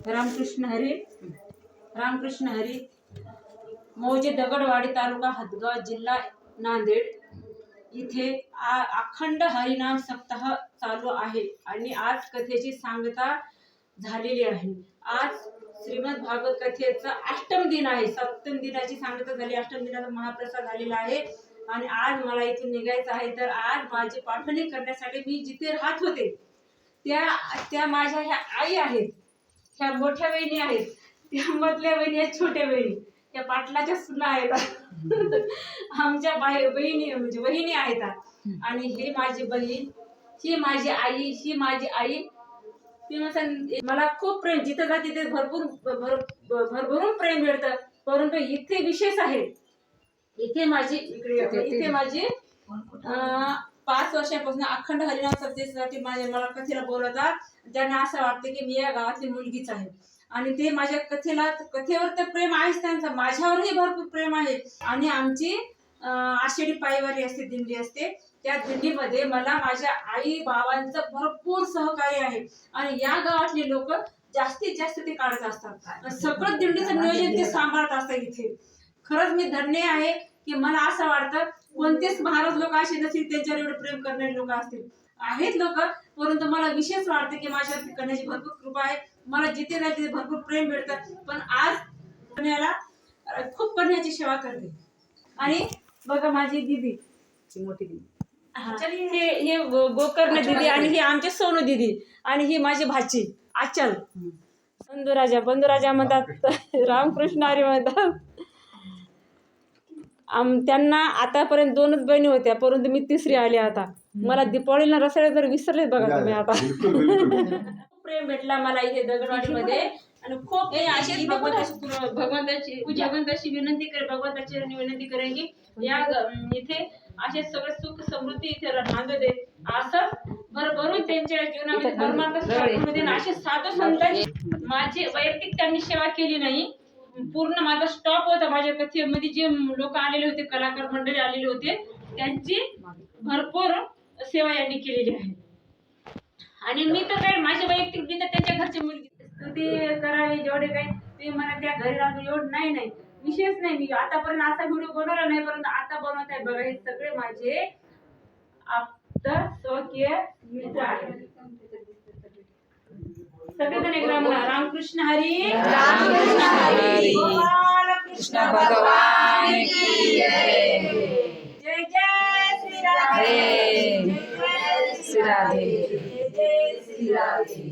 रामकृष्ण हरी. रामकृष्ण हरी. मौजे दगडवाडी तालुका हदगाव जिल्हा नांदेड इथे अखंड हरिनाम सप्ताह चालू आहे आणि आज कथेची सांगता झालेली आहे. आज श्रीमद भागवत कथेचा अष्टम दिन आहे. सप्तम दिनाची सांगता झाली, अष्टम दिनाचा महाप्रसाद झालेला आहे आणि आज मला इथून निघायचं आहे. तर आज माझी पाठवणी करण्यासाठी मी जिथे राहत होते त्या माझ्या ह्या आई आहेत, ह्या मोठ्या बहिणी आहेत, त्या मधल्या बहिणी आहेत, छोट्या बहिणी, त्या पाटलाच्या सुना आहेत. आमच्या बहिणी म्हणजे बहिणी आहेत. आणि हे माझी बहीण, ही माझी आई, ही माझी आई. ती मला खूप प्रेम, जिथे जा तिथे भरभरून प्रेम मिळतं. परंतु इथे विशेष आहे, इथे माझी 5 वर्षापासून अखंड हरिनाम सप्ताहासाठी मला कथेला बोलवतात. त्यांना असं वाटतं की मी या गावातली मुलगीच आहे आणि ते माझ्या कथेवर तर प्रेम आहेच त्यांचं, माझ्यावरही भरपूर प्रेम आहे. आणि आमची आषाढी पायवारी असते, दिंडी असते. त्या दिंडीमध्ये मला माझ्या आई बाबांचं भरपूर सहकार्य आहे आणि या गावातले लोक जास्तीत जास्त ते काढत असतात. सगळं दिंडीचं नियोजन ते सांभाळत असतात. इथे खरंच मी धन्य आहे की मला असं वाटतं कोणतेच महाराज लोक असे नसतील त्यांच्यावर एवढं प्रेम करणारे लोक असतील. आहेत लोक, परंतु मला विशेष वाटतं की माझ्यावरती करण्याची भरपूर कृपा आहे. मला जिथे जाईल तिथे भरपूर प्रेम मिळतं. पण आज कन्याला खूप कन्याची सेवा करते. आणि बघा माझी दीदी, मोठी दीदी, हे गोकर्ण दीदी आणि ही आमची सोनू दीदी आणि ही माझी भाची आचल. बंधुराजा म्हणतात, रामकृष्ण हरी म्हणतात. त्यांना आतापर्यंत 2च बहिणी होत्या, परंतु मी तिसरी आली. आता मला दीपावलीला रसाळे तर विसरलेच बघा तुम्ही. आता प्रेम भेटला मला इथे दगडवाडीमध्ये आणि खूप अशीच भगवंताची विनंती करेन की या इथे असे सगळे सुख समृद्धी इथे नांदू दे. असं भरभरून त्यांच्या जीवनामध्ये परमार्थ असे साधू संतांची माझी वैयक्तिक त्यांनी सेवा केली नाही. पूर्ण माझा स्टॉप होता. माझ्या कथेमध्ये जे लोक आलेले होते, कलाकार मंडळी आलेले होते, त्यांची भरपूर सेवा यांनी केलेली आहे. आणि मी तर काय माझी वैयक्तिक मी तर त्यांच्या घरची मुलगी स्तुती करावी जेवढे काही ते मला त्या घरी राहून एवढं नाही विशेष नाही. मी आतापर्यंत असा व्हिडिओ बनवला नाही, परंतु आता बनवत आहे. बघा, हे सगळे माझे आप्त स्वकीय मित्र आहेत. सगळेजण एकदम रामकृष्ण हरी. रामकृष्ण हरी. कृष्ण भगवान की जय. जय जय श्री राधे. जय श्री राधे. जय श्री राधे.